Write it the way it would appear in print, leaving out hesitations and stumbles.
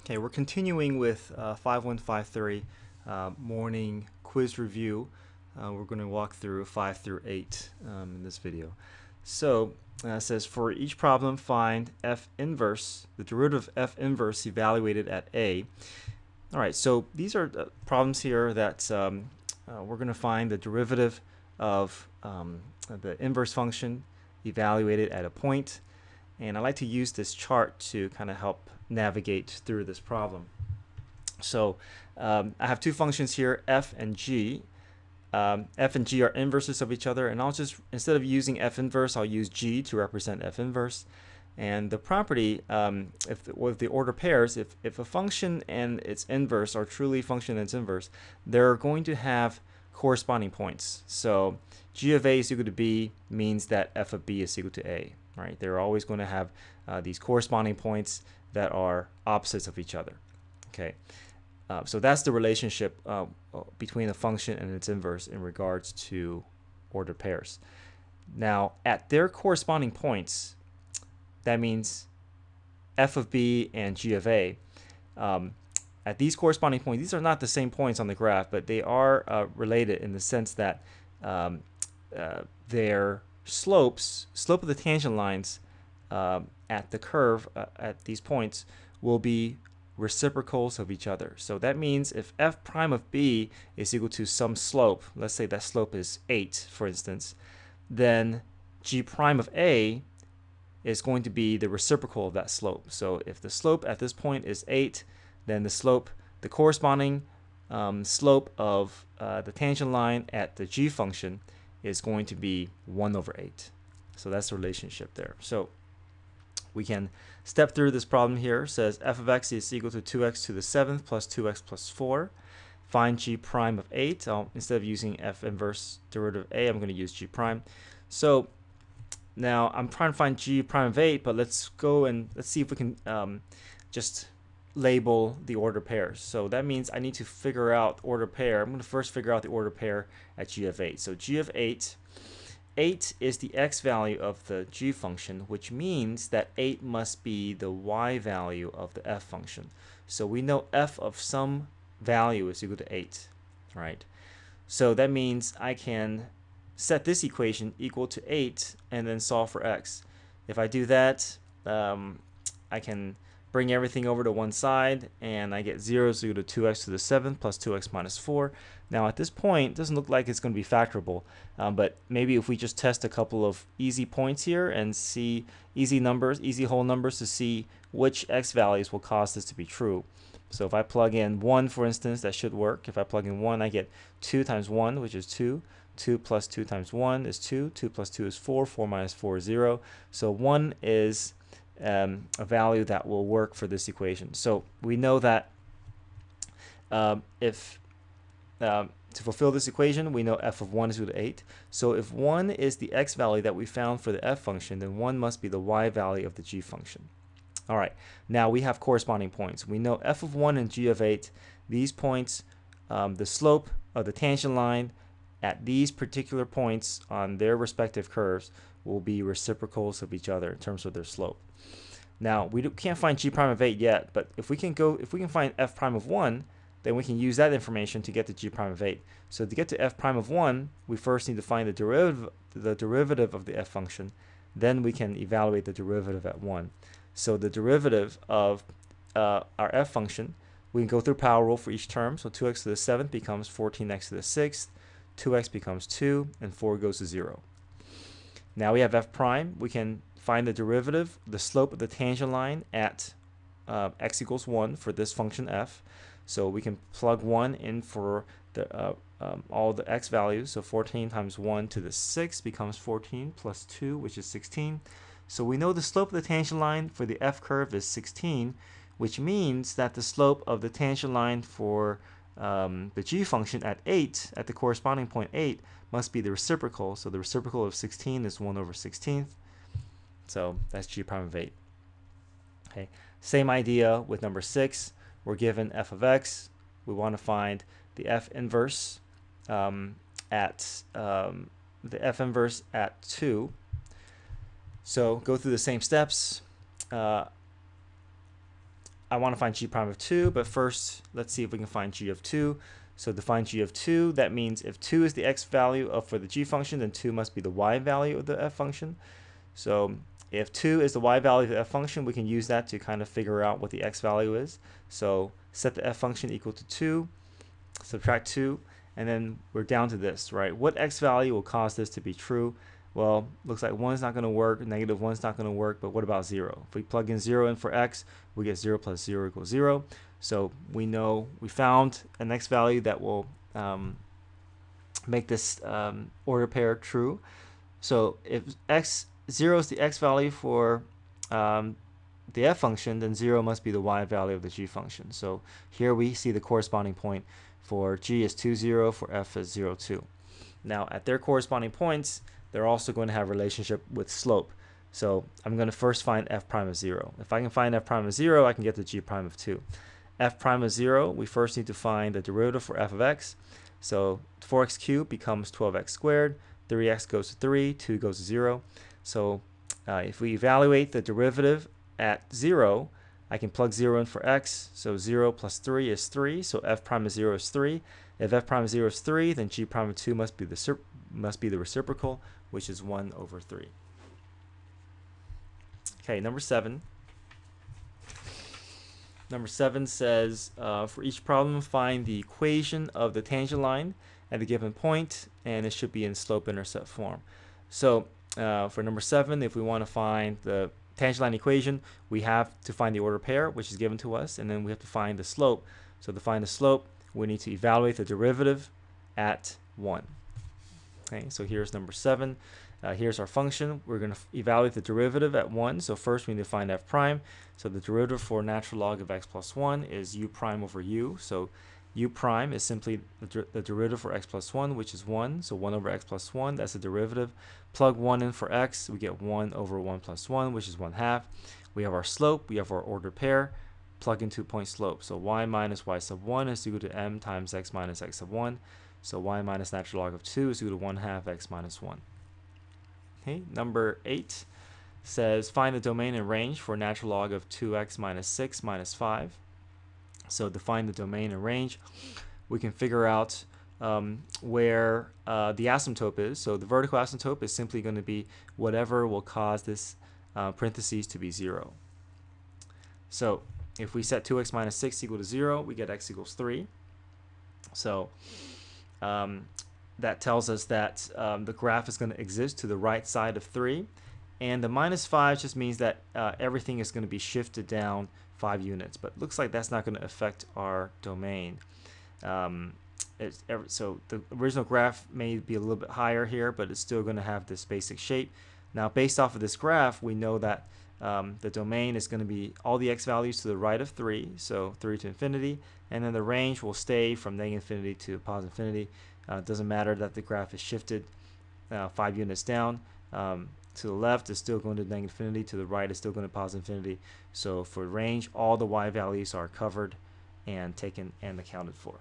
Okay, we're continuing with 5153 morning quiz review. We're going to walk through 5 through 8 in this video. So it says for each problem find f inverse, the derivative of f inverse evaluated at a. All right, so these are problems here that we're going to find the derivative of the inverse function evaluated at a point. And I like to use this chart to kind of help navigate through this problem. So I have two functions here, f and g. F and g are inverses of each other, and I'll just, instead of using f inverse, I'll use g to represent f inverse. And the property, with the order pairs, if a function and its inverse are truly function and its inverse, they're going to have corresponding points. So g of a is equal to b means that f of b is equal to a. Right? They're always going to have these corresponding points that are opposites of each other. Okay, so that's the relationship between a function and its inverse in regards to ordered pairs. Now, at their corresponding points, that means f of b and g of a. At these corresponding points, these are not the same points on the graph, but they are related in the sense that their slope of the tangent lines at the curve at these points will be reciprocals of each other. So that means if f prime of b is equal to some slope, let's say that slope is 8, for instance, then g prime of a is going to be the reciprocal of that slope. So if the slope at this point is 8, then the corresponding slope of the tangent line at the g function is going to be 1 over 8. So that's the relationship there. So we can step through this problem here. It says f of x is equal to 2x to the 7th plus 2x plus 4. Find g prime of 8. Instead of using f inverse derivative a, I'm going to use g prime. So now I'm trying to find g prime of 8, but let's go and let's see if we can just label the order pairs. So that means I need to figure out order pair. I'm going to first figure out the order pair at g of 8. So g of 8 is the x value of the g function, which means that 8 must be the y value of the f function. So we know f of some value is equal to 8, right? So that means I can set this equation equal to 8 and then solve for x. If I do that, I can bring everything over to one side, and I get 0 is equal to 2x to the 7th plus 2x minus 4. Now at this point, it doesn't look like it's going to be factorable, but maybe if we just test a couple of easy points here and see easy whole numbers to see which x values will cause this to be true. So if I plug in 1, for instance, that should work. If I plug in 1, I get 2 times 1, which is 2. 2 plus 2 times 1 is 2. 2 plus 2 is 4. 4 minus 4 is 0. So 1 is a value that will work for this equation. So we know that to fulfill this equation, we know f of 1 is equal to 8. So if 1 is the x value that we found for the f function, then 1 must be the y value of the g function. All right, now we have corresponding points. We know f of 1 and g of 8. These points, the slope of the tangent line at these particular points on their respective curves will be reciprocals of each other in terms of their slope. Now we can't find g prime of 8 yet, but if we can find f prime of 1, then we can use that information to get to g prime of 8. So to get to f prime of 1, we first need to find the derivative of the f function. Then we can evaluate the derivative at 1. So the derivative of our f function, we can go through power rule for each term. So 2x to the 7th becomes 14x to the 6th, 2x becomes 2, and 4 goes to 0. Now we have f prime. We can find the derivative, the slope of the tangent line at x equals 1 for this function f. So we can plug 1 in for all the x values. So 14 times 1 to the 6 becomes 14 plus 2, which is 16. So we know the slope of the tangent line for the f curve is 16, which means that the slope of the tangent line for the g function at 8, at the corresponding point 8, must be the reciprocal. So the reciprocal of 16 is 1 over 16th. So that's g prime of 8. Okay, same idea with number 6. We're given f of x. We want to find the f inverse at 2. So go through the same steps. I want to find g prime of 2, but first let's see if we can find g of 2. So to find g of 2, that means if 2 is the x value for the g function, then 2 must be the y value of the f function. So if 2 is the y value of the f function, we can use that to kind of figure out what the x value is. So set the f function equal to 2, subtract 2, and then we're down to this, right? What x value will cause this to be true? Well, looks like 1 is not going to work, negative 1 is not going to work, but what about 0? If we plug in 0 in for x, we get 0 plus 0 equals 0. So we know we found an x value that will make this order pair true. So if 0 is the x value for the f function, then 0 must be the y value of the g function. So here we see the corresponding point for g is 2, 0, for f is 0, 2. Now at their corresponding points, they're also going to have a relationship with slope. So I'm going to first find f prime of 0. If I can find f prime of 0, I can get the g prime of 2. F prime of 0, we first need to find the derivative for f of x. So 4x cubed becomes 12x squared, 3x goes to 3, 2 goes to 0. So if we evaluate the derivative at 0, I can plug 0 in for x. So 0 plus 3 is 3, so f prime of 0 is 3. If f prime of 0 is 3, then g prime of 2 must be the reciprocal, which is 1 over 3. Okay, number 7. Number 7 says, for each problem, find the equation of the tangent line at a given point, and it should be in slope-intercept form. So for number 7, if we want to find the tangent line equation, we have to find the order pair, which is given to us, and then we have to find the slope. So to find the slope, we need to evaluate the derivative at 1. Okay, so here's number 7. Here's our function. We're going to evaluate the derivative at 1. So first we need to find f prime. So the derivative for natural log of x plus 1 is u prime over u. So u prime is simply the derivative for x plus 1, which is 1. So 1 over x plus 1, that's the derivative. Plug 1 in for x, we get 1 over 1 plus 1, which is 1/2. We have our slope, we have our order pair. Plug in 2-point slope. So y minus y sub 1 is equal to m times x minus x sub 1. So y minus natural log of 2 is equal to 1/2 x minus 1. Okay, number 8 says find the domain and range for natural log of 2x minus 6 minus 5. So to find the domain and range, we can figure out where the asymptote is. So the vertical asymptote is simply going to be whatever will cause this parentheses to be 0. So if we set 2x minus 6 equal to 0, we get x equals 3. So that tells us that the graph is going to exist to the right side of 3. And the minus 5 just means that everything is going to be shifted down 5 units. But it looks like that's not going to affect our domain. So the original graph may be a little bit higher here, but it's still going to have this basic shape. Now, based off of this graph, we know that the domain is going to be all the x values to the right of 3, so 3 to infinity. And then the range will stay from negative infinity to positive infinity. It doesn't matter that the graph is shifted 5 units down. To the left is still going to negative infinity. To the right is still going to positive infinity. So for range, all the y values are covered and taken and accounted for.